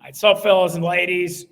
What's up, fellas and ladies?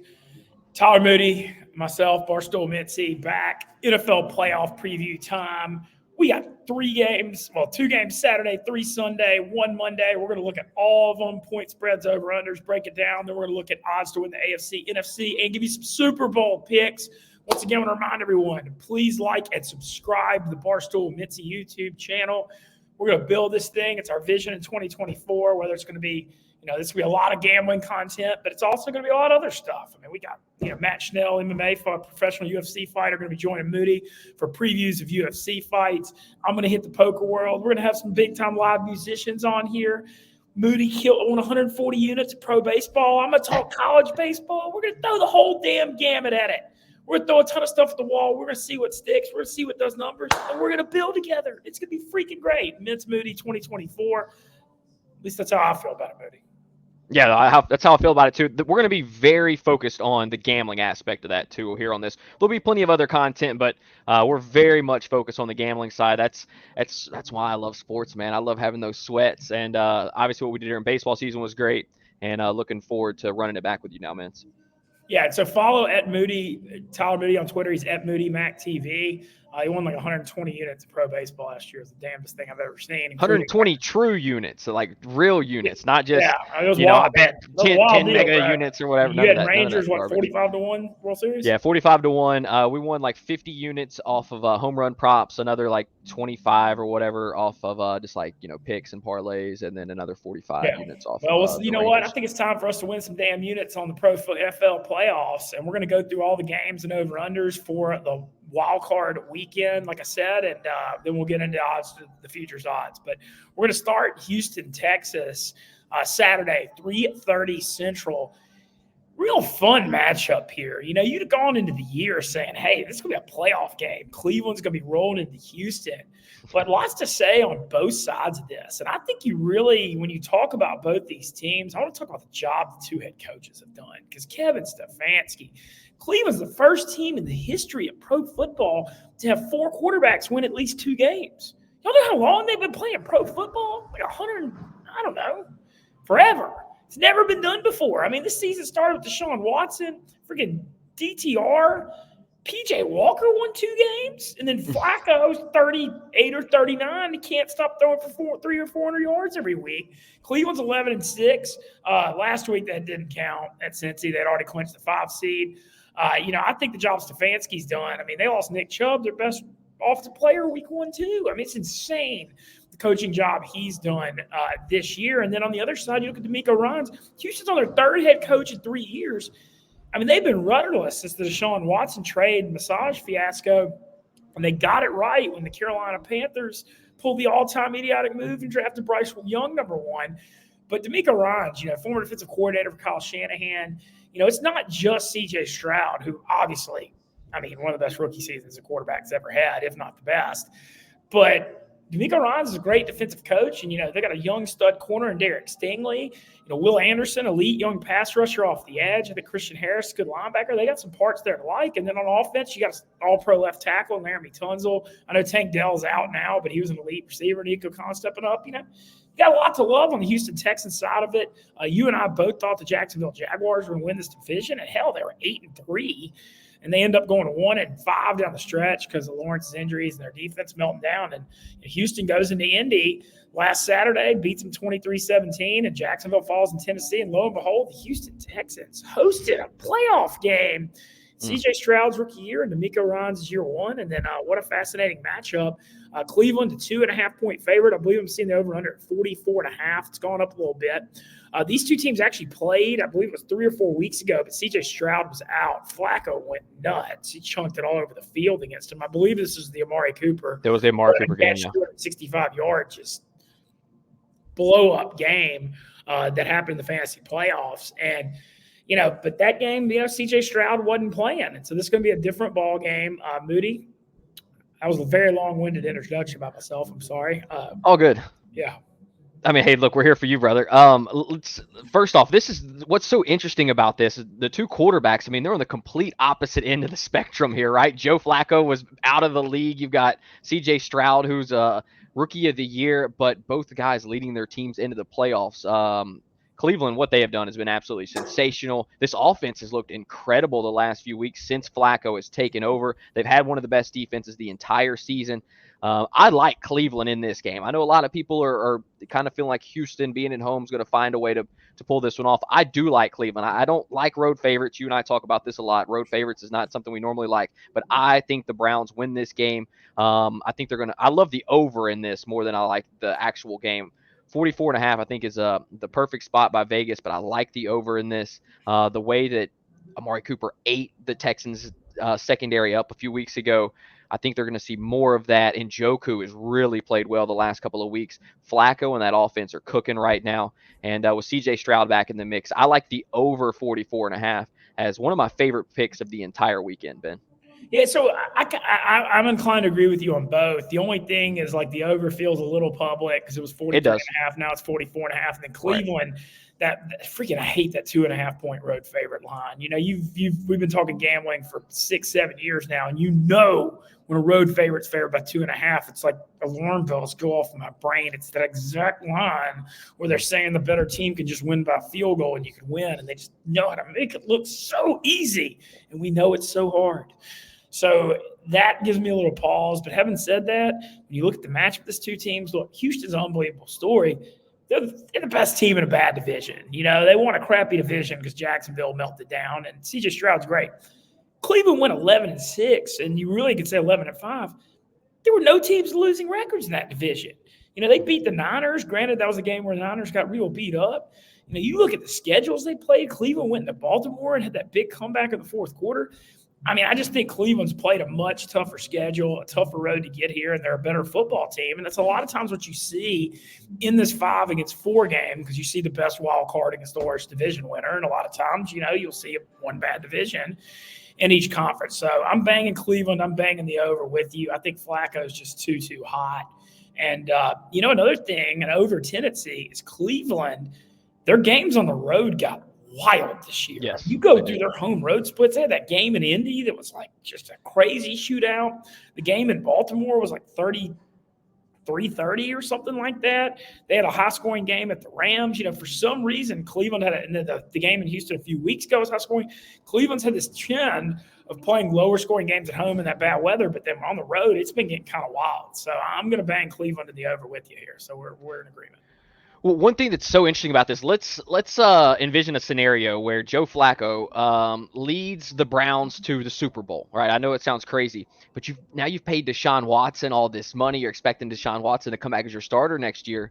Tyler Moody, myself, Barstool Mintzy, back. NFL playoff preview time. We got 3 games, 2 games Saturday, 3 Sunday, 1 Monday. We're going to look at all of them, point spreads, over-unders, break it down. Then we're going to look at odds to win the AFC, NFC, and give you some Super Bowl picks. Once again, I want to remind everyone, please like and subscribe to the Barstool Mintzy YouTube channel. We're going to build this thing. It's our vision in 2024, whether it's going to be this will be a lot of gambling content, but it's also going to be a lot of other stuff. I mean, we got, Matt Schnell, MMA professional UFC fighter, going to be joining Moody for previews of UFC fights. I'm going to hit the poker world. We're going to have some big-time live musicians on here. Moody won 140 units of pro baseball. I'm going to talk college baseball. We're going to throw the whole damn gamut at it. We're going to throw a ton of stuff at the wall. We're going to see what sticks. We're going to see what does numbers, and we're going to build together. It's going to be freaking great. Mintz Moody 2024. At least that's how I feel about it, Moody. Yeah, that's how I feel about it, too. We're going to be very focused on the gambling aspect of that, too, here on this. There'll be plenty of other content, but we're very much focused on the gambling side. That's why I love sports, man. I love having those sweats. And obviously what we did during baseball season was great. And looking forward to running it back with you now, Mintz. Yeah, so follow Tyler Moody on Twitter. He's at MoodyMacTV. He won like 120 units of pro baseball last year. It was the damnest thing I've ever seen. 120 true units, so like real units, not just, I bet 10 mega units or whatever. You had Rangers, 45-1 World Series? Yeah, 45-1. We won like 50 units off of home run props, another like 25 or whatever off of just like, picks and parlays, and then another 45 units off of you know what? I think it's time for us to win some damn units on the Pro NFL playoffs, and we're going to go through all the games and over-unders for the wild card weekend, like I said, and then we'll get into odds, the futures odds. But we're going to start Houston, Texas, Saturday, 3:30 Central. Real fun matchup here. You'd have gone into the year saying, hey, this is going to be a playoff game. Cleveland's going to be rolling into Houston. But lots to say on both sides of this. And I think when you talk about both these teams, I want to talk about the job the 2 head coaches have done. Because Kevin Stefanski, Cleveland's the first team in the history of pro football to have 4 quarterbacks win at least 2 games. Y'all know how long they've been playing pro football? Like 100, I don't know, forever. It's never been done before. I mean, this season started with Deshaun Watson, freaking DTR. P.J. Walker won 2 games, and then Flacco's 38 or 39. He can't stop throwing for 300 or 400 yards every week. Cleveland's 11-6. Last week that didn't count at Cincy. They'd already clinched the 5 seed. I think the job Stefanski's done. I mean, they lost Nick Chubb, their best offensive player, week 1 too. I mean, it's insane the coaching job he's done this year. And then on the other side, you look at D'Amico Ryans. Houston's on their 3rd head coach in 3 years. I mean, they've been rudderless since the Deshaun Watson trade massage fiasco, and they got it right when the Carolina Panthers pulled the all-time idiotic move and drafted Bryce Young number 1. But D'Amico Ryans, former defensive coordinator for Kyle Shanahan, it's not just C.J. Stroud, who obviously, one of the best rookie seasons a quarterback's ever had, if not the best. But D'Amico Ryans is a great defensive coach, and, they got a young stud corner in Derek Stingley. Will Anderson, elite young pass rusher off the edge. I think Christian Harris, good linebacker. They got some parts there to like. And then on offense, you got an all-pro left tackle, Laramie Tunsil. I know Tank Dell's out now, but he was an elite receiver. Nico Khan stepping up. You got a lot to love on the Houston Texans side of it. You and I both thought the Jacksonville Jaguars were going to win this division. And, hell, they were 8-3. And they end up going 1-5 down the stretch because of Lawrence's injuries and their defense melting down. And Houston goes into Indy last Saturday, beats them 23-17, and Jacksonville falls in Tennessee. And lo and behold, the Houston Texans hosted a playoff game. C.J. Stroud's rookie year and D'Amico Ryans' year 1. And then what a fascinating matchup. Cleveland, a 2.5-point favorite. I believe I'm seeing the over-under at 44.5. It's gone up a little bit. These 2 teams actually played, I believe it was 3 or 4 weeks ago, but C.J. Stroud was out. Flacco went nuts. He chunked it all over the field against him. I believe this is the Amari Cooper. It was the Amari Cooper game, yeah. 265 yards, just blow-up game that happened in the fantasy playoffs. And, but that game, C.J. Stroud wasn't playing. And so this is going to be a different ball game. Moody, that was a very long-winded introduction about myself. I'm sorry. All good. Yeah. I mean, hey, look, we're here for you, brother. First off, this is what's so interesting about this. The 2 quarterbacks, I mean, they're on the complete opposite end of the spectrum here, right? Joe Flacco was out of the league. You've got C.J. Stroud, who's a rookie of the year, but both guys leading their teams into the playoffs. Cleveland, what they have done has been absolutely sensational. This offense has looked incredible the last few weeks since Flacco has taken over. They've had one of the best defenses the entire season. I like Cleveland in this game. I know a lot of people are kind of feeling like Houston being at home is going to find a way to pull this one off. I do like Cleveland. I don't like road favorites. You and I talk about this a lot. Road favorites is not something we normally like, but I think the Browns win this game. I think they're going to – I love the over in this more than I like the actual game. 44.5, I think, is the perfect spot by Vegas, but I like the over in this. The way that Amari Cooper ate the Texans secondary up a few weeks ago, I think they're going to see more of that. And Njoku has really played well the last couple of weeks. Flacco and that offense are cooking right now. And with C.J. Stroud back in the mix, I like the over 44.5 as one of my favorite picks of the entire weekend, Ben. Yeah, so I'm inclined to agree with you on both. The only thing is like the over feels a little public because it was 43.5. Now it's 44.5. And then Cleveland, that freaking, I hate that 2.5 point road favorite line. You know, we've been talking gambling for 6-7 years now, and you know when a road favorite's favored by 2.5, it's like alarm bells go off in my brain. It's that exact line where they're saying the better team can just win by a field goal and you can win, and they just know how to make it look so easy, and we know it's so hard. So that gives me a little pause. But having said that, when you look at the matchup of these two teams, look, Houston's an unbelievable story. They're the best team in a bad division. You know, they won a crappy division because Jacksonville melted down, and C.J. Stroud's great. Cleveland went 11-6, and you really could say 11-5. There were no teams losing records in that division. You know, they beat the Niners. Granted, that was a game where the Niners got real beat up. You know, you look at the schedules they played. Cleveland went into Baltimore and had that big comeback in the fourth quarter. I mean, I just think Cleveland's played a much tougher schedule, a tougher road to get here, and they're a better football team. And that's a lot of times what you see in this 5-against-4 game, because you see the best wild card against the worst division winner. And a lot of times, you know, you'll see one bad division in each conference. So I'm banging Cleveland. I'm banging the over with you. I think Flacco's just too hot. And, you know, another thing, an over tendency is Cleveland, their games on the road got wild this year. Yes. You go through their home road splits. They had that game in Indy that was like just a crazy shootout. The game in Baltimore was like 33-30 or something like that. They had a high-scoring game at the Rams. You know, for some reason, Cleveland had the game in Houston a few weeks ago was high-scoring. Cleveland's had this trend of playing lower-scoring games at home in that bad weather, but then on the road, it's been getting kind of wild. So I'm going to bang Cleveland in the over with you here. So we're in agreement. Well, one thing that's so interesting about this, let's envision a scenario where Joe Flacco leads the Browns to the Super Bowl, right? I know it sounds crazy, but you've paid Deshaun Watson all this money. You're expecting Deshaun Watson to come back as your starter next year.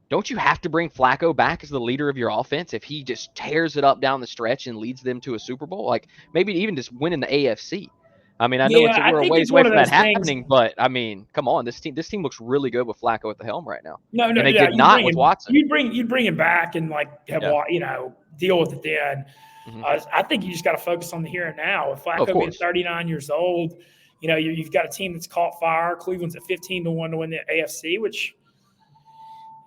Don't you have to bring Flacco back as the leader of your offense if he just tears it up down the stretch and leads them to a Super Bowl? Like maybe even just winning the AFC. I mean, I know we're a ways away from that happening, but I mean, come on, this team looks really good with Flacco at the helm right now. No, and they did not with Watson. You'd bring him back and like have you know, deal with it then. Mm-hmm. I think you just got to focus on the here and now. With Flacco being 39 years old, you know, you've got a team that's caught fire. Cleveland's at 15-1 to win the AFC, which,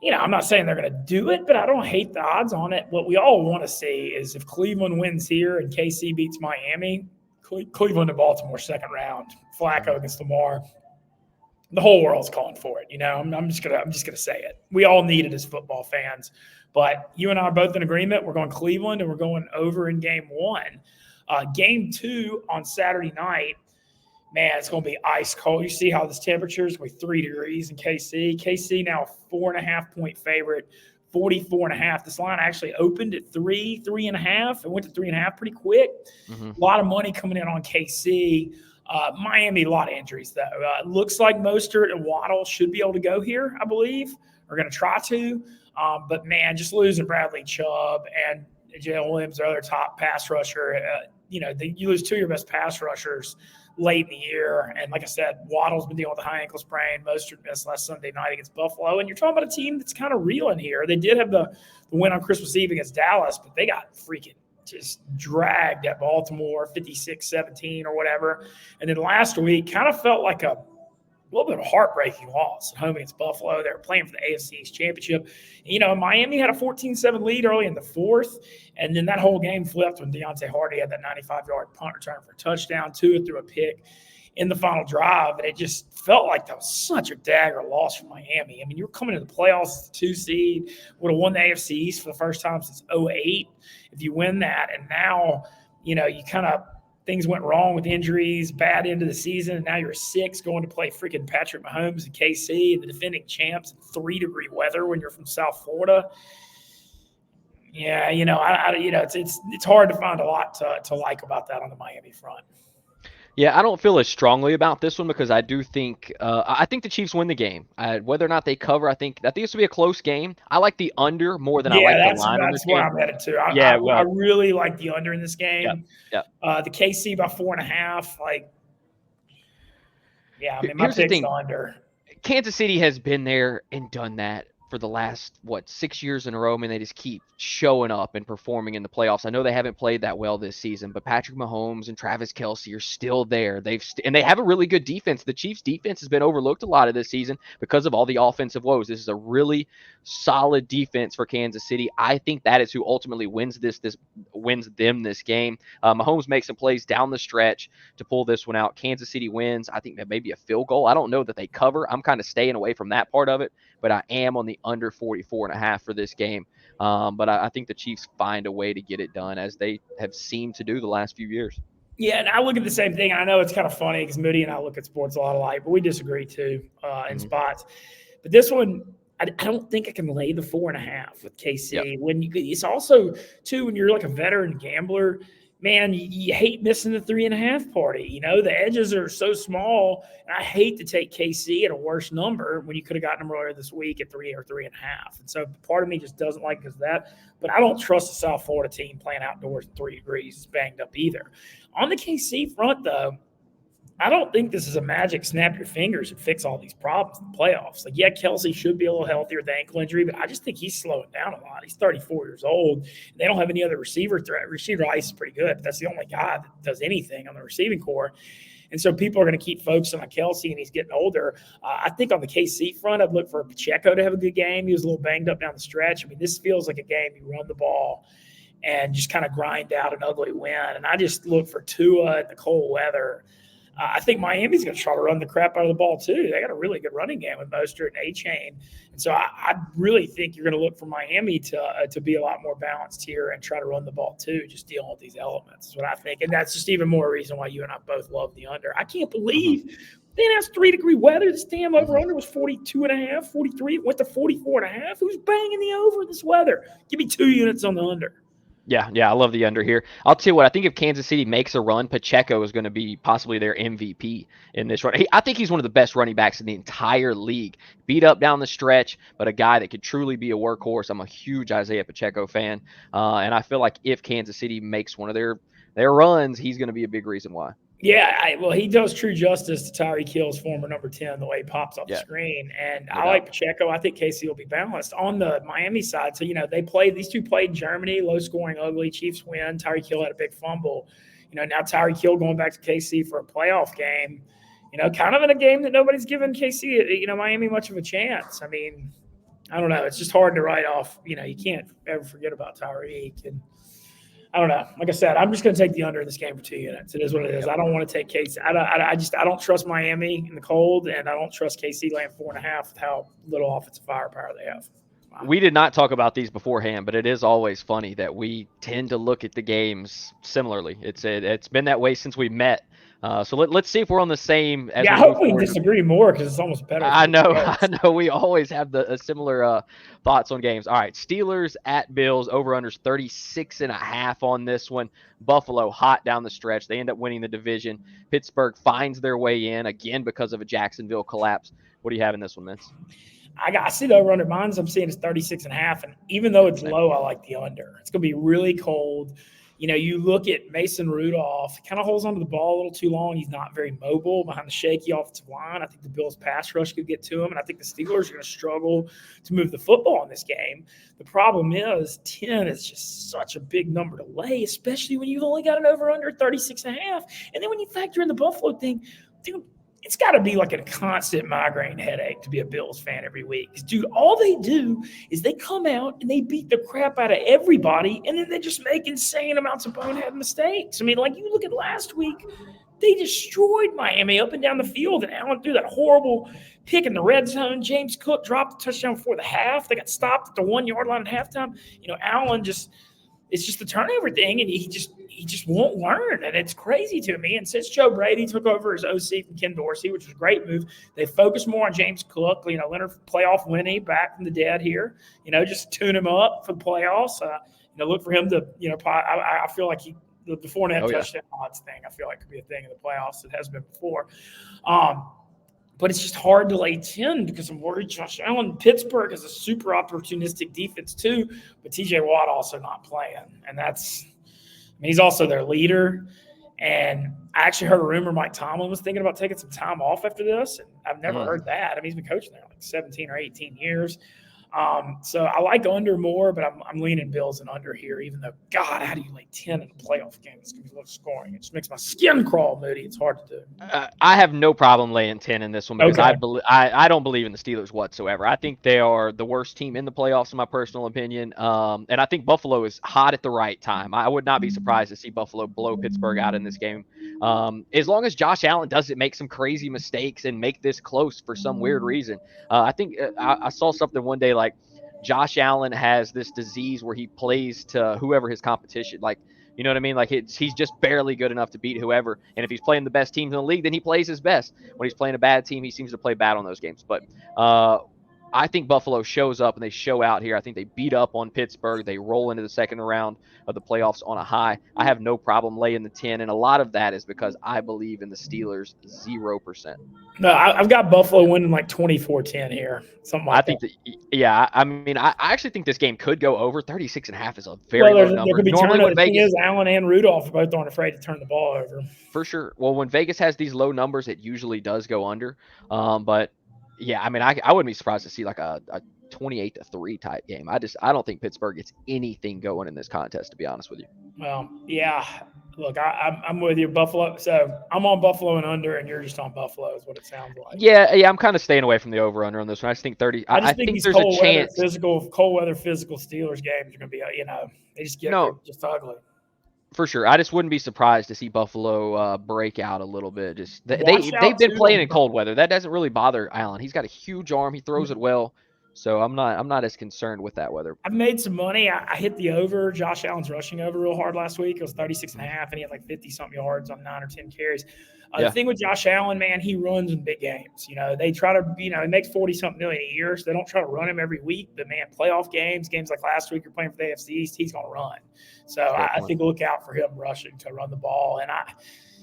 you know, I'm not saying they're going to do it, but I don't hate the odds on it. What we all want to see is if Cleveland wins here and KC beats Miami, Cleveland and Baltimore second round, Flacco against Lamar. The whole world's calling for it. You know, I'm just gonna say it. We all need it as football fans. But you and I are both in agreement. We're going Cleveland and we're going over in game 1. Game 2 on Saturday night, man, it's going to be ice cold. You see how this temperature is going to be 3 degrees in KC. KC now a 4.5-point favorite. 44.5. This line actually opened at 3.5, and went to 3.5 pretty quick. Mm-hmm. A lot of money coming in on KC. Miami, a lot of injuries, though. Looks like Mostert and Waddle should be able to go here, I believe. Are going to try to. But, man, just losing Bradley Chubb and Jalen Williams, their other top pass rusher, you know, you lose 2 of your best pass rushers late in the year. And like I said, Waddle's been dealing with a high ankle sprain. Mostert missed last Sunday night against Buffalo. And you're talking about a team that's kind of reeling here. They did have the win on Christmas Eve against Dallas, but they got freaking just dragged at Baltimore, 56-17 or whatever. And then last week kind of felt like a little bit of a heartbreaking loss at home against Buffalo. They were playing for the AFC East Championship. You know, Miami had a 14-7 lead early in the fourth, and then that whole game flipped when Deontay Hardy had that 95-yard punt return for a touchdown. Tua threw a pick. in the final drive, and it just felt like that was such a dagger loss for Miami. I mean, you're coming to the playoffs as a 2 seed, would have won the AFC East for the first time since 2008. If you win that, and now, you kind of things went wrong with injuries, bad end of the season, and now you're 6 going to play freaking Patrick Mahomes and KC, and the defending champs in 3-degree weather when you're from South Florida. Yeah, it's hard to find a lot to like about that on the Miami front. Yeah, I don't feel as strongly about this one because I do think I think the Chiefs win the game. Whether or not they cover, I think this will be a close game. I like the under more than I like the line on this where game. I'm headed to. Yeah, I really like the under in this game. Yeah. The KC by 4.5. My Here's the pick's thing. the under. Kansas City has been there and done that for the last 6 years in a row. I mean, they just keep showing up and performing in the playoffs. I know they haven't played that well this season, but Patrick Mahomes and Travis Kelce are still there. And they have a really good defense. The Chiefs' defense has been overlooked a lot of this season because of all the offensive woes. This is a really solid defense for Kansas City. I think that is who ultimately wins them this game. Mahomes makes some plays down the stretch to pull this one out. Kansas City wins. I think that may be a field goal. I don't know that they cover. I'm kind of staying away from that part of it, but I am on the under 44.5 for this game. But I think the Chiefs find a way to get it done, as they have seemed to do the last few years. Yeah, and I look at the same thing. I know it's kind of funny because Moody and I look at sports a lot alike, but we disagree too in spots. But this one, I don't think I can lay the 4.5 with KC. Yep. It's also too, when you're like a veteran gambler, man, you hate missing the 3.5 party. The edges are so small, and I hate to take KC at a worse number when you could have gotten them earlier this week at 3 or 3.5. And so part of me just doesn't like because of that. But I don't trust the South Florida team playing outdoors in 3 degrees. It's banged up either. On the KC front, though, I don't think this is a magic snap your fingers and fix all these problems in the playoffs. Kelce should be a little healthier with the ankle injury, but I just think he's slowing down a lot. He's 34 years old. They don't have any other receiver threat. Receiver Ice is pretty good, but that's the only guy that does anything on the receiving core. And so people are going to keep focusing on Kelce, and he's getting older. I think on the KC front, I'd look for Pacheco to have a good game. He was a little banged up down the stretch. I mean, this feels like a game you run the ball and just kind of grind out an ugly win. And I just look for Tua in the cold weather. I think Miami's going to try to run the crap out of the ball too. They got a really good running game with Mostert and A-Chain. And so I really think you're going to look for Miami to be a lot more balanced here and try to run the ball too, just dealing with these elements is what I think. And that's just even more reason why you and I both love the under. I can't believe they announced 3-degree weather. This damn over-under was 42.5, 43. It went to 44.5. Who's banging the over in this weather? Give me 2 units on the under. Yeah, I love the under here. I'll tell you what, I think if Kansas City makes a run, Pacheco is going to be possibly their MVP in this run. I think he's one of the best running backs in the entire league. Beat up down the stretch, but a guy that could truly be a workhorse. I'm a huge Isaiah Pacheco fan, and I feel like if Kansas City makes one of their runs, he's going to be a big reason why. Yeah, he does true justice to Tyreek Hill's former number 10, the way he pops off the screen. And I like Pacheco. I think KC will be balanced. On the Miami side, so, these two played in Germany, low-scoring, ugly. Chiefs win. Tyreek Hill had a big fumble. Now Tyreek Hill going back to KC for a playoff game, kind of in a game that nobody's given KC, Miami much of a chance. I mean, I don't know. It's just hard to write off. You can't ever forget about Tyreek. And I don't know. Like I said, I'm just going to take the under in this game for 2 units. It is what it is. I don't want to take KC. I don't trust Miami in the cold, and I don't trust KC laying 4.5 with how little offensive firepower they have. Wow. We did not talk about these beforehand, but it is always funny that we tend to look at the games similarly. It's been that way since we met. So let's see if we're on the same. I hope we disagree more because it's almost better. I know. We always have the similar thoughts on games. All right, Steelers at Bills, over-unders 36.5 on this one. Buffalo hot down the stretch. They end up winning the division. Pittsburgh finds their way in again because of a Jacksonville collapse. What do you have in this one, Vince? I see the over-under. Mines I'm seeing is 36.5, and even though it's low, I like the under. It's going to be really cold. You look at Mason Rudolph, kind of holds onto the ball a little too long. He's not very mobile behind the shaky offensive line. I think the Bills' pass rush could get to him, and I think the Steelers are going to struggle to move the football in this game. The problem is 10 is just such a big number to lay, especially when you've only got an over-under 36.5. And then when you factor in the Buffalo thing, dude, it's got to be like a constant migraine headache to be a Bills fan every week. Dude, all they do is they come out and they beat the crap out of everybody, and then they just make insane amounts of bonehead mistakes. I mean, like you look at last week, They destroyed Miami up and down the field, and Allen threw that horrible pick in the red zone. James Cook dropped the touchdown before the half. They got stopped at the 1 yard line at halftime. Allen it's just the turnover thing, and he just won't learn, and it's crazy to me. And since Joe Brady took over as OC from Ken Dorsey, which was a great move, they focused more on James Cook. Leonard playoff Winnie back from the dead here. Just tune him up for the playoffs. Look for him to. I feel like the Fournette touchdown odds thing, I feel like could be a thing in the playoffs. It has been before. But it's just hard to lay 10 because I'm worried Josh Allen. Pittsburgh is a super opportunistic defense too, but TJ Watt also not playing. And he's also their leader. And I actually heard a rumor Mike Tomlin was thinking about taking some time off after this. And I've never heard that. He's been coaching there like 17 or 18 years. So I like under more, but I'm leaning Bills and under here, even though, God, how do you lay 10 in a playoff game? It's going to be low scoring. It just makes my skin crawl, Moody. It's hard to do. I have no problem laying 10 in this one because I don't believe in the Steelers whatsoever. I think they are the worst team in the playoffs, in my personal opinion. And I think Buffalo is hot at the right time. I would not be surprised to see Buffalo blow Pittsburgh out in this game. As long as Josh Allen doesn't make some crazy mistakes and make this close for some weird reason. I think I saw something one day like Josh Allen has this disease where he plays to whoever his competition, like, you know what I mean? Like he's just barely good enough to beat whoever. And if he's playing the best teams in the league, then he plays his best. When he's playing a bad team, he seems to play bad on those games. But I think Buffalo shows up and they show out here. I think they beat up on Pittsburgh. They roll into the second round of the playoffs on a high. I have no problem laying the 10, and a lot of that is because I believe in the Steelers 0%. No, I've got Buffalo winning like 24-10 here, something like that. I actually think this game could go over. 36.5 is a very low number. There could be Normally when Vegas, Allen and Rudolph both aren't afraid to turn the ball over. For sure. Well, when Vegas has these low numbers, it usually does go under. But yeah, I wouldn't be surprised to see like a 28-3 type game. I don't think Pittsburgh gets anything going in this contest, to be honest with you. Well, yeah. Look, I'm with you, Buffalo. So I'm on Buffalo and under, and you're just on Buffalo, is what it sounds like. Yeah. I'm kind of staying away from the over/under on this one. I just think 30. I think these there's a chance. Cold weather, physical Steelers games are going to be, they just get just ugly. For sure. I just wouldn't be surprised to see Buffalo break out a little bit. Just they've been playing in cold weather. That doesn't really bother Allen. He's got a huge arm. He throws it well. So I'm not as concerned with that weather. I've made some money. I hit the over. Josh Allen's rushing over real hard last week. It was 36.5, and he had like 50-something yards on 9 or 10 carries. The thing with Josh Allen, man, he runs in big games. They try to, he makes 40-something million a year, so they don't try to run him every week. But, man, playoff games like last week, you're playing for the AFC East, he's going to run. So I think look out for him rushing to run the ball. And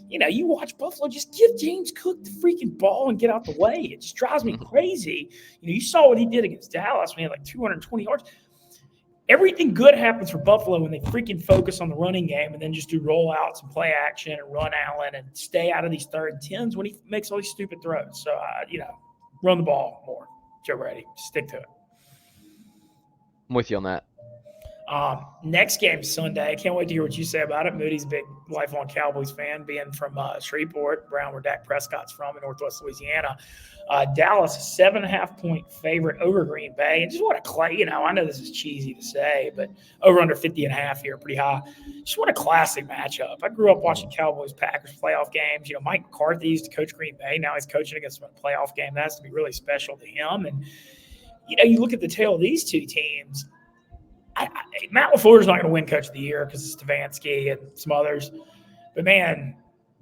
you watch Buffalo, just give James Cook the freaking ball and get out the way. It just drives me crazy. You saw what he did against Dallas when he had like 220 yards. Everything good happens for Buffalo when they freaking focus on the running game and then just do rollouts and play action and run Allen and stay out of these 3rd and 10s when he makes all these stupid throws. So, run the ball more. Joe Brady, stick to it. I'm with you on that. Next game Sunday. I can't wait to hear what you say about it. Moody's a big lifelong Cowboys fan, being from Shreveport, Brown, where Dak Prescott's from in Northwest Louisiana. Dallas, 7.5-point favorite over Green Bay. And just what I know this is cheesy to say, but over under 50.5 here, pretty high. Just what a classic matchup. I grew up watching Cowboys-Packers playoff games. Mike McCarthy used to coach Green Bay. Now he's coaching against a playoff game. That has to be really special to him. And, you look at the tail of these two teams. Matt LaFleur's not going to win Coach of the Year because it's Stefanski and some others. But, man,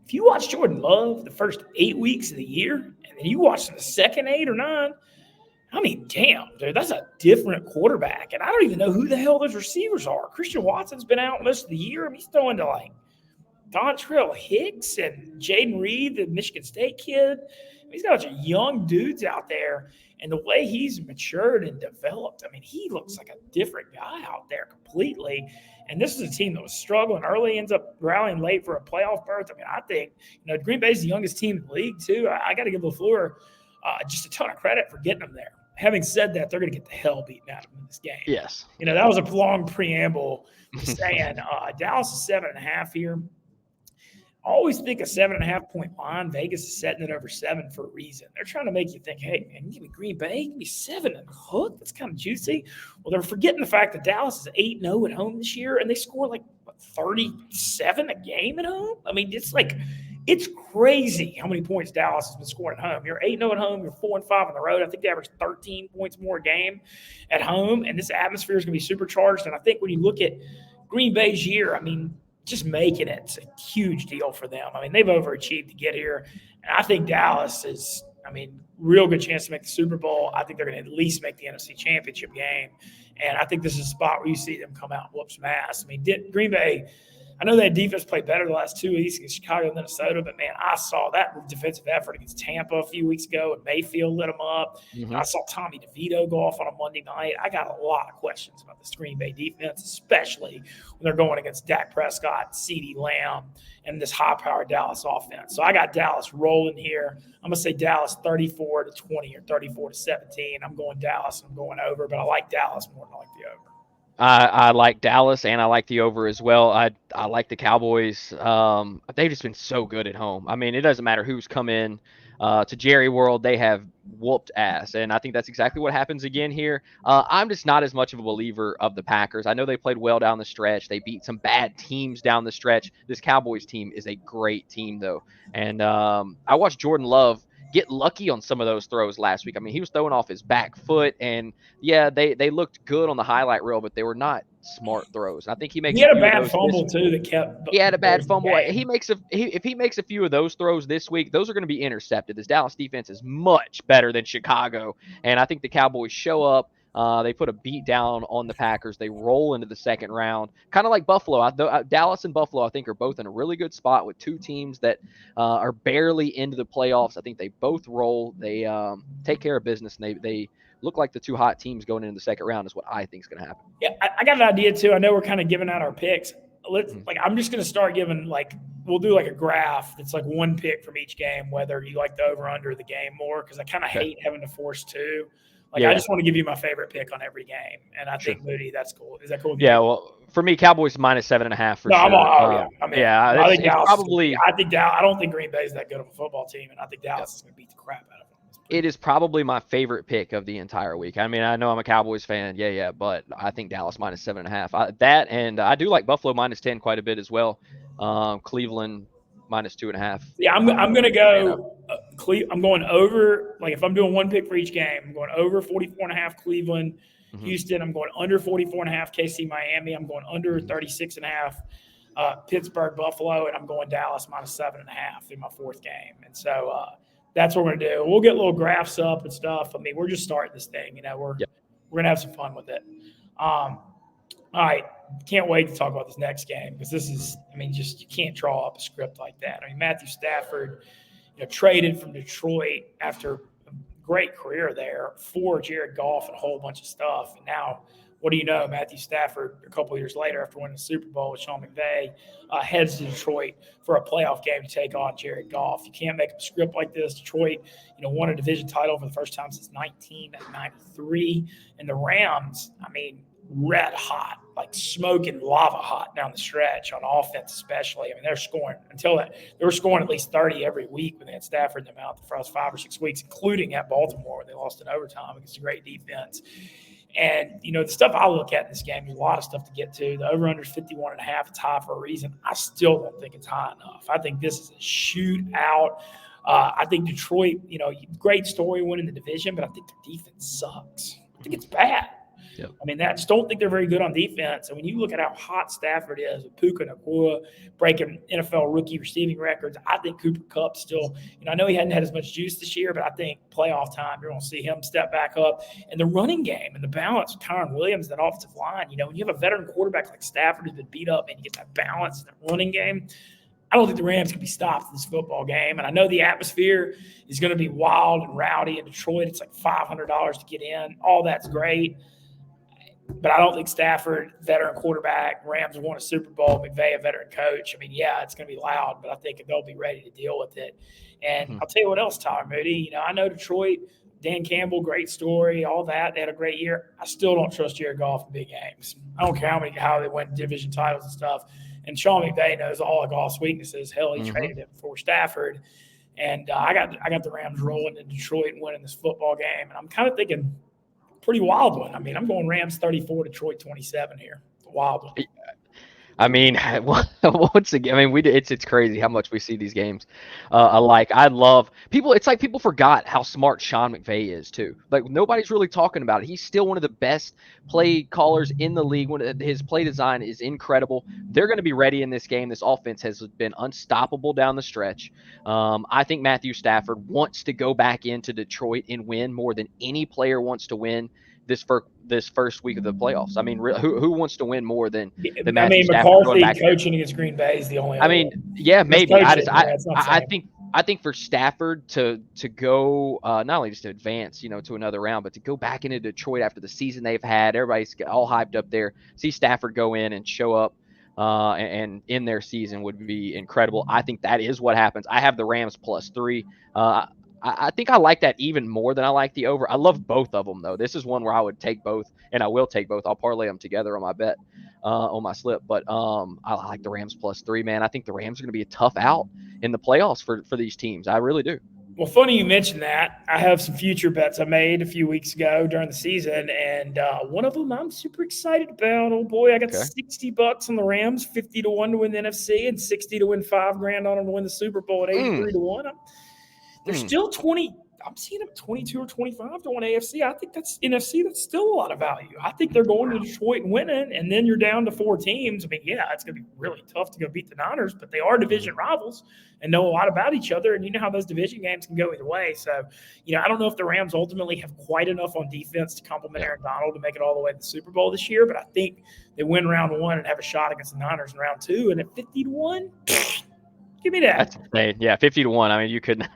if you watch Jordan Love the first 8 weeks of the year and then you watch the second 8 or 9, damn, dude, that's a different quarterback. And I don't even know who the hell those receivers are. Christian Watson's been out most of the year. He's throwing to, like, Dontrell Hicks and Jaden Reed, the Michigan State kid. He's got a bunch of young dudes out there. And the way he's matured and developed, he looks like a different guy out there completely. And this is a team that was struggling early, ends up rallying late for a playoff berth. I think, Green Bay's the youngest team in the league, too. I got to give LaFleur just a ton of credit for getting them there. Having said that, they're going to get the hell beaten out of them in this game. Yes. That was a long preamble to saying Dallas is 7.5 here. I always think a 7.5-point line. Vegas is setting it over 7 for a reason. They're trying to make you think, hey, man, you give me Green Bay, give me 7 and a hook. That's kind of juicy. Well, they're forgetting the fact that Dallas is 8-0 at home this year, and they score like 37 a game at home. It's like It's crazy how many points Dallas has been scoring at home. You're 8-0 at home. You're 4-5 on the road. I think they average 13 points more a game at home, and this atmosphere is going to be supercharged. And I think when you look at Green Bay's year, I mean, just making it's a huge deal for them. I mean, they've overachieved to get here, and I think Dallas is, I mean, real good chance to make the Super Bowl. I think they're going to at least make the NFC Championship game, and I think this is a spot where you see them come out and whoop some ass. I mean, Green Bay, I know that defense played better the last 2 weeks against Chicago and Minnesota, but, man, I saw that defensive effort against Tampa a few weeks ago, and Mayfield lit them up. Mm-hmm. I saw Tommy DeVito go off on a Monday night. I got a lot of questions about this Green Bay defense, especially when they're going against Dak Prescott, CeeDee Lamb, and this high-powered Dallas offense. So I got Dallas rolling here. I'm going to say Dallas 34-20 or 34-17. I'm going Dallas. I'm going over, but I like Dallas more than I like the over. I like Dallas, and I like the over as well. I like the Cowboys. They've just been so good at home. I mean, it doesn't matter who's come in to Jerry World. They have whooped ass, and I think that's exactly what happens again here. I'm just not as much of a believer of the Packers. I know they played well down the stretch. They beat some bad teams down the stretch. This Cowboys team is a great team, though. And I watched Jordan Love get lucky on some of those throws last week. I mean, he was throwing off his back foot, and yeah, they looked good on the highlight reel, but they were not smart throws. And I think he makes He had a a few of bad those fumble too that kept. He had a bad fumble. If he makes a few of those throws this week, those are going to be intercepted. This Dallas defense is much better than Chicago, and I think the Cowboys show up. They put a beat down on the Packers. They roll into the second round, kind of like Buffalo. Dallas and Buffalo, I think, are both in a really good spot with two teams that are barely into the playoffs. I think they both roll. They take care of business, and they look like the two hot teams going into the second round is what I think is going to happen. Yeah, I got an idea too. I know we're kind of giving out our picks. I'm just going to start giving we'll do a graph that's one pick from each game, whether you like the over under the game more, because I kind of hate having to force two. I just want to give you my favorite pick on every game, and I think Moody, that's cool. Is that cool? Yeah, well, for me, Cowboys minus 7.5 for sure. I think Dallas probably. I don't think Green Bay is that good of a football team, and I think Dallas is going to beat the crap out of them. It is probably my favorite pick of the entire week. I mean, I know I'm a Cowboys fan, but I think Dallas minus 7.5. That, and I do like Buffalo minus 10 quite a bit as well. Cleveland minus 2.5. Yeah, I'm going to go. I'm going over. If I'm doing one pick for each game, I'm going over 44.5 Cleveland, Houston. I'm going under 44.5 KC Miami. I'm going under 36.5 Pittsburgh Buffalo, and I'm going Dallas minus 7.5 in my fourth game. And so that's what we're going to do. We'll get little graphs up and stuff. I mean, we're just starting this thing. We're going to have some fun with it. All right. Can't wait to talk about this next game, because this is, you can't draw up a script like that. Matthew Stafford, traded from Detroit after a great career there for Jared Goff and a whole bunch of stuff. And now, what do you know? Matthew Stafford, a couple of years later, after winning the Super Bowl with Sean McVay, heads to Detroit for a playoff game to take on Jared Goff. You can't make a script like this. Detroit, won a division title for the first time since 1993. And the Rams, red hot, smoking lava hot down the stretch on offense, especially. They're scoring they were scoring at least 30 every week when they had Stafford in them out the first 5 or 6 weeks, including at Baltimore, where they lost in overtime against a great defense. And, the stuff I look at in this game, there's a lot of stuff to get to. The over-under is 51.5. It's high for a reason. I still don't think it's high enough. I think this is a shootout. I think Detroit, great story winning the division, but I think their defense sucks. I think it's bad. Yep. I just don't think they're very good on defense. And when you look at how hot Stafford is with Puka Nacua breaking NFL rookie receiving records, I think Cooper Kupp still, I know he hadn't had as much juice this year, but I think playoff time, you're going to see him step back up. And the running game and the balance with Tyron Williams, that offensive line, when you have a veteran quarterback like Stafford who's been beat up and you get that balance in the running game, I don't think the Rams can be stopped in this football game. And I know the atmosphere is going to be wild and rowdy in Detroit. It's $500 to get in. All that's great. But I don't think Stafford, veteran quarterback, Rams won a Super Bowl, McVay, a veteran coach. It's going to be loud, but I think they'll be ready to deal with it. And I'll tell you what else, Tyler Moody. I know Detroit, Dan Campbell, great story, all that. They had a great year. I still don't trust Jared Goff in big games. I don't care how they win division titles and stuff. And Sean McVay knows all of Goff's weaknesses. Hell, he traded him for Stafford. And I got the Rams rolling in Detroit and winning this football game. And I'm kind of thinking – pretty wild one. I'm going Rams 34, Detroit 27 here. It's a wild one. I mean, once again, I mean, it's crazy how much we see these games alike. I love people. It's like people forgot how smart Sean McVay is too. Like nobody's really talking about it. He's still one of the best play callers in the league. His play design is incredible. They're going to be ready in this game. This offense has been unstoppable down the stretch. I think Matthew Stafford wants to go back into Detroit and win more than any player wants to win this first week of the playoffs. I mean, who wants to win more than I Matthew mean, Stafford going McCarthy back there? coaching against Green Bay is the only I other mean, one. yeah, Just maybe. coaching, yeah, it's not the I same. think for Stafford to go not only just to advance, to another round, but to go back into Detroit after the season they've had, everybody's all hyped up there. See Stafford go in and show up and in their season would be incredible. I think that is what happens. I have the Rams +3. I think I like that even more than I like the over. I love both of them though. This is one where I would take both, and I will take both. I'll parlay them together on my bet. On my slip. But I like the Rams +3, man. I think the Rams are going to be a tough out in the playoffs for these teams. I really do. Well, funny you mentioned that. I have some future bets I made a few weeks ago during the season, and one of them I'm super excited about. Oh boy, I got Okay. $60 on the Rams, 50 to 1 to win the NFC, and 60 to win $5,000 on them to win the Super Bowl at 83 to 1. They're still 20. I'm seeing them 22 or 25 to win AFC. I think that's NFC. That's still a lot of value. I think they're going to Detroit and winning, and then you're down to 4 teams. I mean, yeah, it's going to be really tough to go beat the Niners, but they are division rivals and know a lot about each other. And you know how those division games can go either way. So, I don't know if the Rams ultimately have quite enough on defense to complement Aaron Donald to make it all the way to the Super Bowl this year. But I think they win round 1 and have a shot against the Niners in round 2. And at 50 to 1, give me that. That's insane. Yeah, 50 to 1. I mean, you could.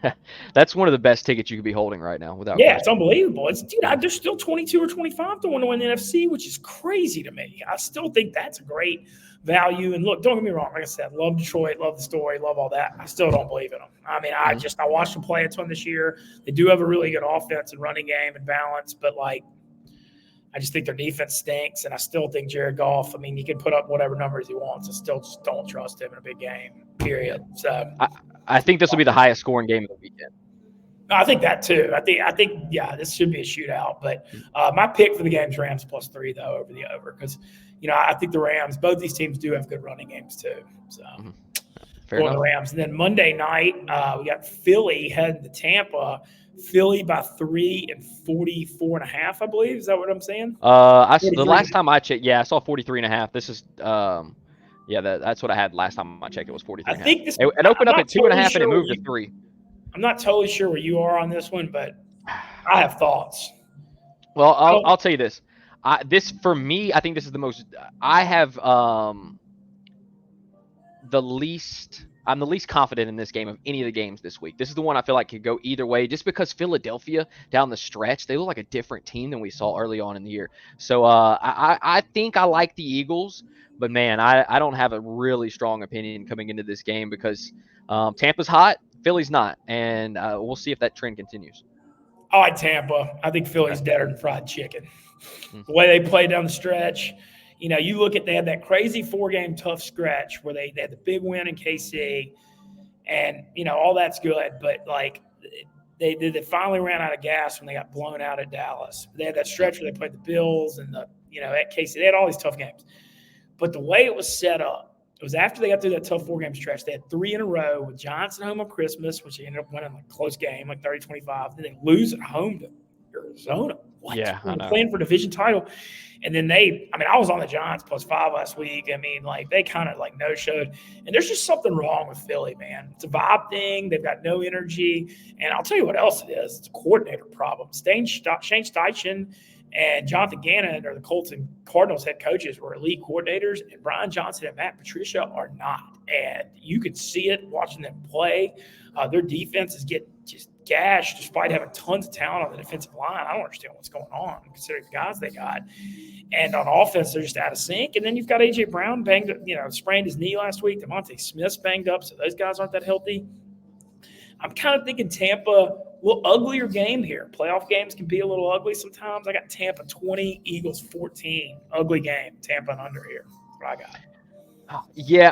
That's one of the best tickets you could be holding right now, without Yeah, it's question. unbelievable. There's still 22 or 25 to 1 to win the NFC, which is crazy to me. I still think that's a great value. And look, don't get me wrong. Like I said, love Detroit, love the story, love all that. I still don't believe in them. I mean, I watched them play a ton this year. They do have a really good offense and running game and balance, but I just think their defense stinks, and I still think Jared Goff, I mean, he can put up whatever numbers he wants. I still just don't trust him in a big game, period. So I think this will be the highest scoring game of the weekend. I think that too. I think yeah, this should be a shootout. But my pick for the game is Rams +3 though over the over because I think the Rams. Both these teams do have good running games too. So Fair enough. the Rams. And then Monday night we got Philly heading to Tampa. Philly by 3 and 44.5, I believe. Is that what I'm saying? The last time I checked, I saw 43.5. This is that's what I had last time I checked. It was 43.5. I think this. It opened up at 2.5 and it moved to 3. I'm not totally sure where you are on this one, but I have thoughts. Well, I'll tell you this. This for me, I think this is the most. I have I'm the least confident in this game of any of the games this week. This is the one I feel like could go either way, just because Philadelphia down the stretch, they look like a different team than we saw early on in the year. So I think I like the Eagles, but man, I don't have a really strong opinion coming into this game because Tampa's hot, Philly's not, and we'll see if that trend continues. I like Tampa. I think Philly's better than fried chicken. The way they play down the stretch, you look at they had that crazy 4-game tough stretch where they had the big win in KC, and all that's good. But they finally ran out of gas when they got blown out at Dallas. They had that stretch where they played the Bills and at KC. They had all these tough games. But the way it was set up, it was after they got through that tough 4-game stretch. They had 3 in a row with Giants at home on Christmas, which they ended up winning a close game, 30-25. Then they lose at home to Arizona. What? Yeah, I know. Playing for division title. And then I was on the Giants +5 last week. I mean, they kind of no-showed. And there's just something wrong with Philly, man. It's a vibe thing. They've got no energy. And I'll tell you what else it is. It's a coordinator problem. Shane Steichen and Jonathan Gannon, or the Colts and Cardinals head coaches, were elite coordinators, and Brian Johnson and Matt Patricia are not. And you could see it watching them play. Their defense is getting just gashed despite having tons of talent on the defensive line. I don't understand what's going on considering the guys they got. And on offense, they're just out of sync. And then you've got A.J. Brown banged up, sprained his knee last week. Devontae Smith's banged up, so those guys aren't that healthy. I'm kind of thinking Tampa, a little uglier game here. Playoff games can be a little ugly sometimes. I got Tampa 20, Eagles 14. Ugly game. Tampa and under here. That's what I got. Yeah,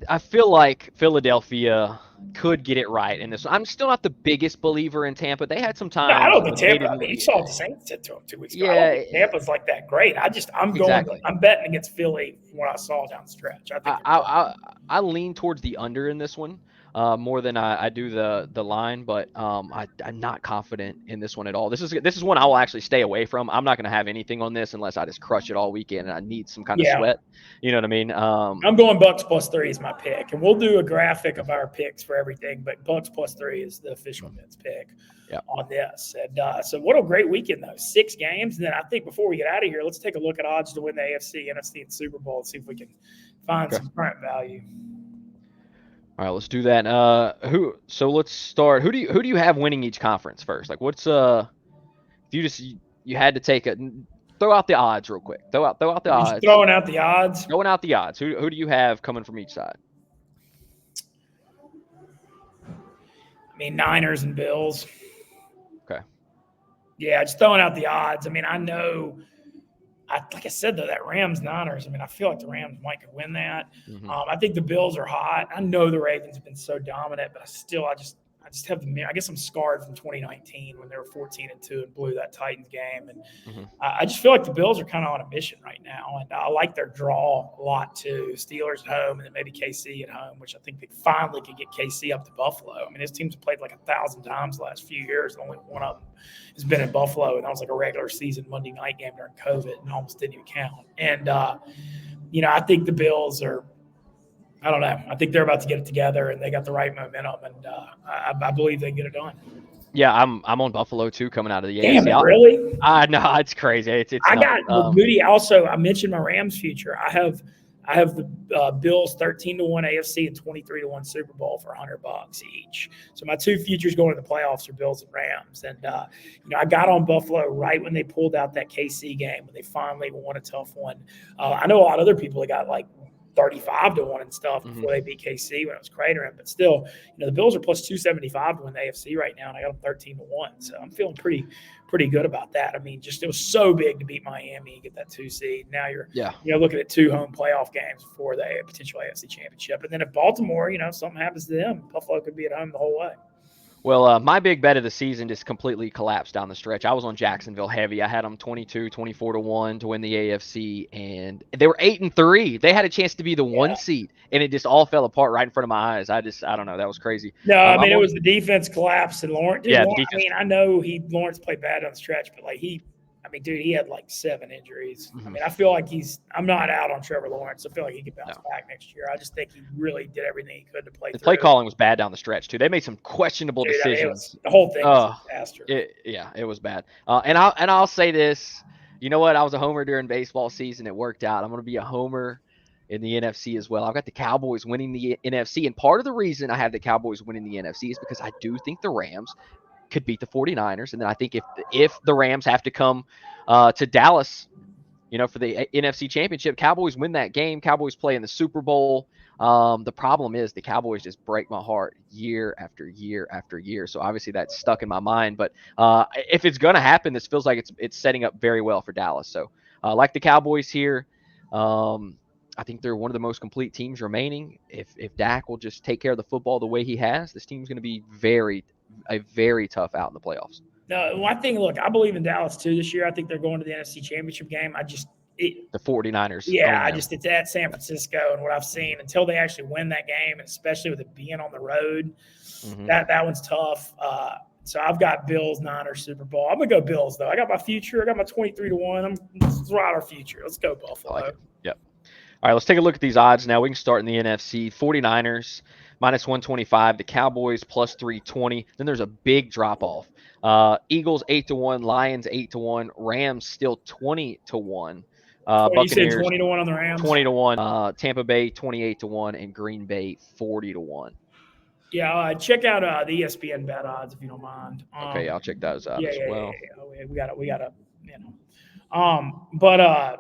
I feel like Philadelphia could get it right in this. I'm still not the biggest believer in Tampa. They had some No, I times don't think when they Tampa. I didn't mean, look you saw what good. the Saints did to him 2 weeks ago. I don't Yeah, think Tampa's like that great. exactly. I'm betting against Philly from what I saw down the stretch. I think I they're done. I, I I lean towards the under in this one more than I do the line, but I'm not confident in this one at all. This is one I will actually stay away from. I'm not going to have anything on this unless I just crush it all weekend and I need some kind of Yeah, sweat. You know what I mean? I'm going Bucks +3 is my pick, and we'll do a graphic of our picks for everything. But Bucks +3 is the official Mintz pick Yeah. on this. And so, what a great weekend though! 6 games, and then I think before we get out of here, let's take a look at odds to win the AFC, NFC, and Super Bowl and see if we can find some current value. All right, let's do that. So let's start. Who do you have winning each conference first? Like what's if you had to take throw out the odds real quick. Throw out the You're just odds. throwing out the odds. Throwing out the odds. Who do you have coming from each side? I mean, Niners and Bills. Okay. Yeah, just throwing out the odds. I mean, I know, like I said, though, that Rams-Niners, I mean, I feel like the Rams might could win that. Mm-hmm. I think the Bills are hot. I know the Ravens have been so dominant, but I just have the – I guess I'm scarred from 2019 when they were 14-2 and blew that Titans game. And I just feel like the Bills are kind of on a mission right now, and I like their draw a lot too. Steelers at home and then maybe KC at home, which I think they finally could get KC up to Buffalo. I mean, his teams have played like 1,000 times the last few years, and only one of them has been in Buffalo, and that was like a regular season Monday night game during COVID and almost didn't even count. And, I think the Bills are – I don't know. I think they're about to get it together, and they got the right momentum, and I believe they can get it done. Yeah, I'm on Buffalo too, coming out of the Damn AFC. it, really? I know it's crazy. It's I nuts. got Moody. Also, I mentioned my Rams future. I have the Bills 13-1 AFC and 23-1 Super Bowl for $100 each. So my two futures going to the playoffs are Bills and Rams. And I got on Buffalo right when they pulled out that KC game when they finally won a tough one. I know a lot of other people that got like 35-1 and stuff before they beat KC when it was cratering. But still, the Bills are plus 275 to win the AFC right now, and I got them 13-1. So I'm feeling pretty good about that. I mean, just it was so big to beat Miami and get that 2 seed. Now you're looking at 2 home playoff games for the potential AFC championship. And then if Baltimore, something happens to them, Buffalo could be at home the whole way. Well, my big bet of the season just completely collapsed down the stretch. I was on Jacksonville heavy. I had them 24-1 to win the AFC, and they were 8-3. They had a chance to be the 1 seed, and it just all fell apart right in front of my eyes. I don't know. That was crazy. No, I mean, it was the defense collapse, and Lawrence. Yeah, I mean, I know Lawrence played bad on the stretch, but he had like 7 injuries. I mean, I feel like I'm not out on Trevor Lawrence. I feel like he could bounce back next year. I just think he really did everything he could to play. The play calling was bad down the stretch too. They made some questionable decisions. The whole thing was a disaster. It was bad. And I'll say this. You know what? I was a homer during baseball season. It worked out. I'm going to be a homer in the NFC as well. I've got the Cowboys winning the NFC, and part of the reason I have the Cowboys winning the NFC is because I do think the Rams could beat the 49ers. And then I think if the Rams have to come to Dallas, for the NFC Championship, Cowboys win that game. Cowboys play in the Super Bowl. The problem is the Cowboys just break my heart year after year after year. So obviously that's stuck in my mind. But if it's going to happen, this feels like it's setting up very well for Dallas. So like the Cowboys here, I think they're one of the most complete teams remaining. If Dak will just take care of the football the way he has, this team's going to be a very tough out in the playoffs. No, one thing, look, I believe in Dallas too this year. I think they're going to the NFC Championship game. The 49ers. Yeah, it's at San Francisco, and what I've seen until they actually win that game, and especially with it being on the road, that one's tough. So I've got Bills, Niners, Super Bowl. I'm gonna go Bills though. I got my future. I got my 23-1. Let's ride our future. Let's go Buffalo. I like it. Yep. All right, let's take a look at these odds now. We can start in the NFC. 49ers minus 125. The Cowboys plus 320. Then there's a big drop off. Eagles 8-1. Lions 8-1. Rams still 20-1. Buccaneers 20-1 on the Rams. 20-1. Tampa Bay 28-1, and Green Bay 40-1. Yeah, check out the ESPN bet odds if you don't mind. Okay, I'll check those out as well. Yeah. We got But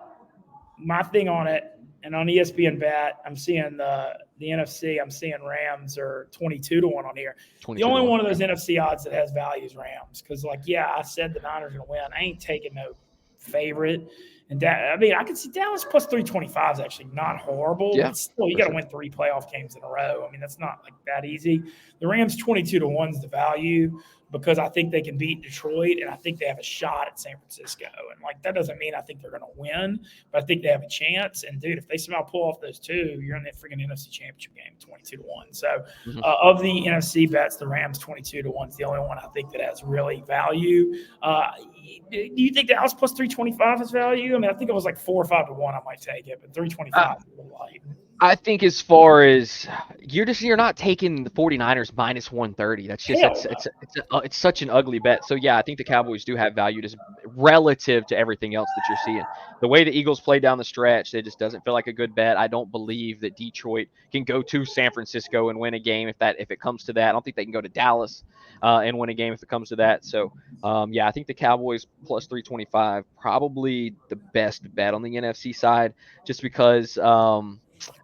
my thing on it, and on ESPN bet, I'm seeing the NFC. I'm seeing Rams are 22-1 on here. The only one of those NFC odds that has value is Rams, because I said the Niners are going to win. I ain't taking no favorite And I mean, I can see Dallas plus 325 is actually not horrible, Yeah, but still, you for got to sure. win 3 playoff games in a row. I mean, that's not like that easy. The Rams 22-1 is the value because I think they can beat Detroit and I think they have a shot at San Francisco. And like that doesn't mean I think they're going to win, but I think they have a chance. And dude, if they somehow pull off those two, you're in the freaking NFC Championship game 22-1. So of the NFC bets, the Rams 22-1 is the only one I think that has really value. Do you think Dallas plus 325 is value? I mean, I think it was like 4 or 5-1. I might take it, but 325 is a little light. I think as far as you're not taking the 49ers minus 130. That's just Hell it's such an ugly bet. So yeah, I think the Cowboys do have value just relative to everything else that you're seeing. The way the Eagles play down the stretch, it just doesn't feel like a good bet. I don't believe that Detroit can go to San Francisco and win a game if it comes to that. I don't think they can go to Dallas and win a game if it comes to that. So yeah, I think the Cowboys plus 325 probably the best bet on the NFC side, just because.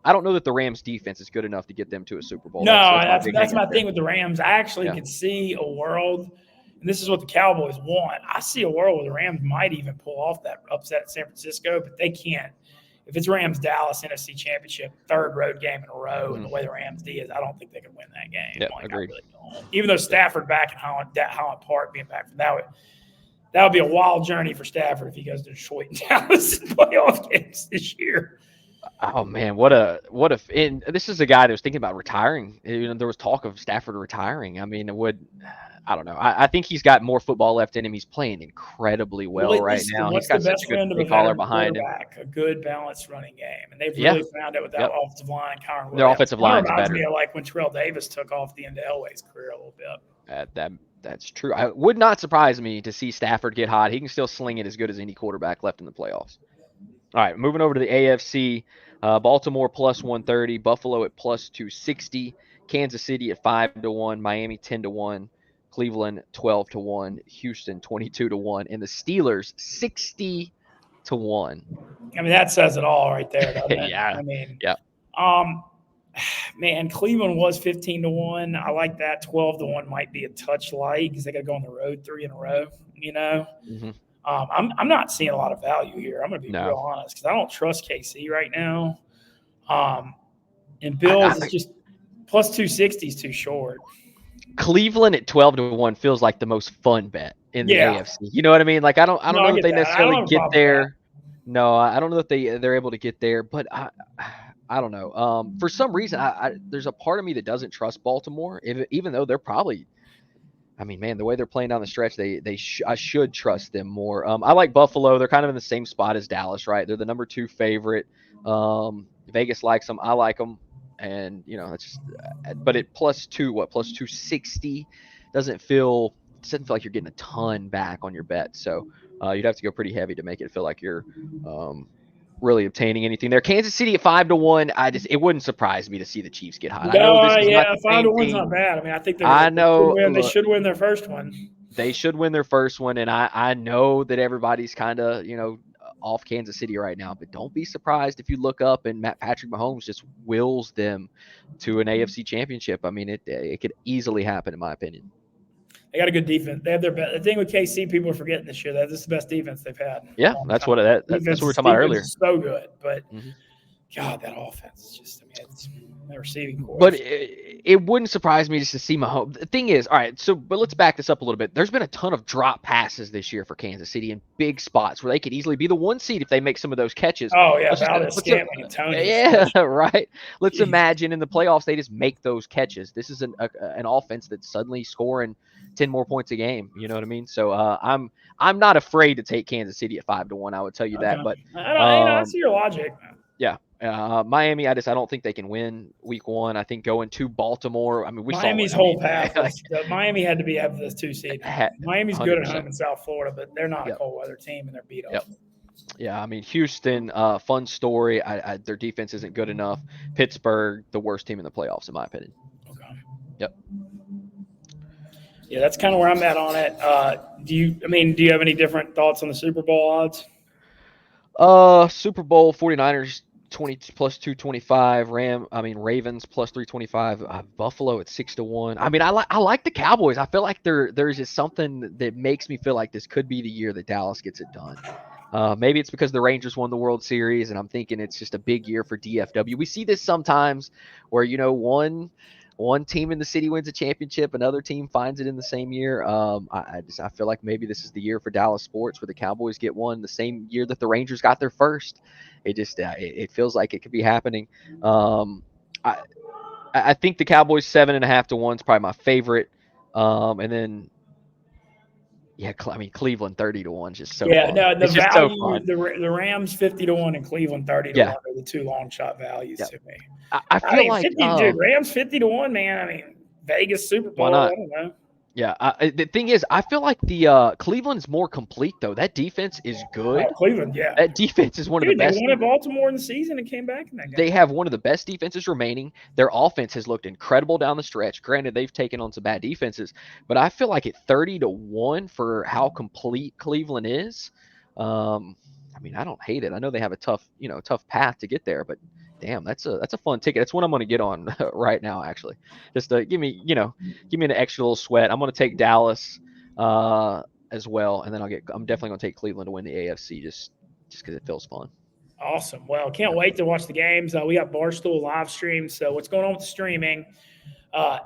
I don't know that the Rams defense is good enough to get them to a Super Bowl. No, That's my big that's hang-up my there. thing with the Rams. I actually could see a world, and this is what the Cowboys want. I see a world where the Rams might even pull off that upset at San Francisco, but they can't. If it's Rams Dallas NFC Championship, third road game in a row, and the way the Rams D is, I don't think they can win that game. Yep, like, agreed. I really don't. Even though Stafford back in Holland Park being back from that would be a wild journey for Stafford if he goes to Detroit and Dallas in playoff games this year. Oh man, and this is a guy that was thinking about retiring. There was talk of Stafford retiring. I mean, I don't know. I think he's got more football left in him. He's playing incredibly well right now. He's What's the got such best a good friend of play a caller veteran behind him. quarterback? A good balanced running game, and they've Yeah. really found it with that offensive line. Kyron Their offensive line's reminds better. me of like when Terrell Davis took off the end of Elway's career a little bit. That's true. I would not surprise me to see Stafford get hot. He can still sling it as good as any quarterback left in the playoffs. All right, moving over to the AFC. Baltimore plus 130, Buffalo at plus 260, Kansas City at 5-1, Miami 10-1, Cleveland 12-1, Houston 22-1, and the Steelers 60-1. I mean, that says it all right there, doesn't it? Yeah. I mean, yeah. Man, Cleveland was 15-1. I like that. 12-1 might be a touch light because they got to go on the road 3 in a row. Mm-hmm. I'm not seeing a lot of value here. I'm going to be real honest because I don't trust KC right now. And Bills is just plus 260 is too short. Cleveland at 12-1 feels like the most fun bet in the AFC. You know what I mean? Like I don't know if they necessarily get there. No, I don't know if they're able to get there, but I don't know. For some reason, there's a part of me that doesn't trust Baltimore, even though they're probably. I mean, man, the way they're playing down the stretch, I should trust them more. I like Buffalo. They're kind of in the same spot as Dallas, right? They're the number 2 favorite. Vegas likes them. I like them, and it's just. But at plus 260 doesn't feel like you're getting a ton back on your bet. So you'd have to go pretty heavy to make it feel like you're really obtaining anything there. Kansas City at 5-1. It wouldn't surprise me to see the Chiefs get hot. No, I know this is not the 5-1's not bad. I mean, I think they should win their first one. They should win their first one, and I know that everybody's kind of off Kansas City right now, but don't be surprised if you look up and Patrick Mahomes just wills them to an AFC championship. I mean, it could easily happen in my opinion. They got a good defense. They have their best. The thing with KC, people are forgetting this year that this is the best defense they've had. Yeah, that's what we were talking about earlier. So good, but God, that offense is just. I mean, it's the receiving core. But it wouldn't surprise me just to see Mahomes. The thing is, all right. But let's back this up a little bit. There's been a ton of drop passes this year for Kansas City in big spots where they could easily be the 1 seed if they make some of those catches. Oh yeah, Scantling and Tony. Yeah, right. Let's imagine in the playoffs they just make those catches. This is an offense that's suddenly scoring 10 more points a game. You know what I mean? So I'm not afraid to take Kansas City at 5-1. I would tell you that. But I see your logic. Yeah. Miami, I don't think they can win week 1. I think going to Baltimore. I mean, Miami's whole path. Miami had to have this 2 seed. Miami's 100%. Good at home in South Florida, but they're not a cold weather team and they're beat up. Yep. Yeah, I mean, Houston, fun story. Their defense isn't good enough. Pittsburgh, the worst team in the playoffs, in my opinion. Okay. Yep. Yeah, that's kind of where I'm at on it. Do you have any different thoughts on the Super Bowl odds? Super Bowl 49ers 20 plus 225, Ravens plus 325, Buffalo at 6-1. I mean, I like the Cowboys. I feel like there's just something that makes me feel like this could be the year that Dallas gets it done. Maybe it's because the Rangers won the World Series, and I'm thinking it's just a big year for DFW. We see this sometimes where, one team in the city wins a championship, another team finds it in the same year. I feel like maybe this is the year for Dallas sports where the Cowboys get one the same year that the Rangers got their first. It feels like it could be happening. Um, I I think the Cowboys 7.5 to 1 is probably my favorite. And then yeah, I mean Cleveland 30 to 1 is just so Yeah, fun. no, the It's just so value, fun. the Rams 50 to 1 and Cleveland 30 to Yeah, 1 are the two long shot values yeah. to me. I I feel mean, like 50, dude, Rams 50 to 1, man. I mean, Vegas Super why Bowl, not? I don't know. Yeah, the thing is, I feel like the Cleveland's more complete though. That defense is Oh, good. Cleveland, yeah. That defense is one of the Dude, they best. won at Baltimore in the season and came back in that They game. have one of the best defenses remaining. Their offense has looked incredible down the stretch. Granted, they've taken on some bad defenses, but I feel like at 30 to 1 for how complete Cleveland is, um, I mean, I don't hate it. I know they have a tough path to get there, but damn, that's a fun ticket. That's one I'm going to get on right now, actually. Just to give me an extra little sweat. I'm going to take Dallas as well, and then I'm definitely going to take Cleveland to win the AFC just because it feels fun. Awesome. Well, can't Yep. wait to watch the games. We got Barstool live stream. So, what's going on with the streaming?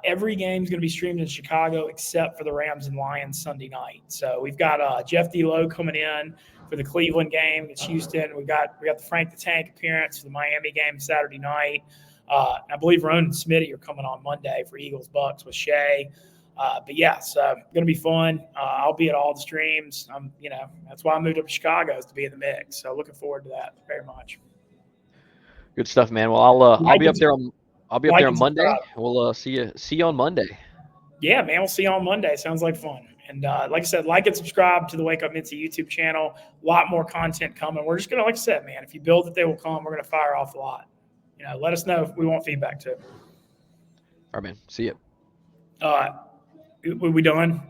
Every game is going to be streamed in Chicago except for the Rams and Lions Sunday night. So we've got Jeff D. Lowe coming in for the Cleveland game. It's Houston. We got the Frank the Tank appearance for the Miami game Saturday night. I believe Ronan and Smitty are coming on Monday for Eagles Bucks with Shay. But yeah, so going to be fun. I'll be at all the streams. That's why I moved up to Chicago, is to be in the mix. So looking forward to that very much. Good stuff, man. Well, I'll Like be and, up there on Monday. subscribe. We'll see you on Monday. Yeah, man, we'll see you on Monday. Sounds like fun. And like I said, like and subscribe to the Wake Up Mintzy YouTube channel. A lot more content coming. We're just going to, like I said, man, if you build it, they will come. We're going to fire off a lot. Let us know if we want feedback too. All right, man. See you. We done?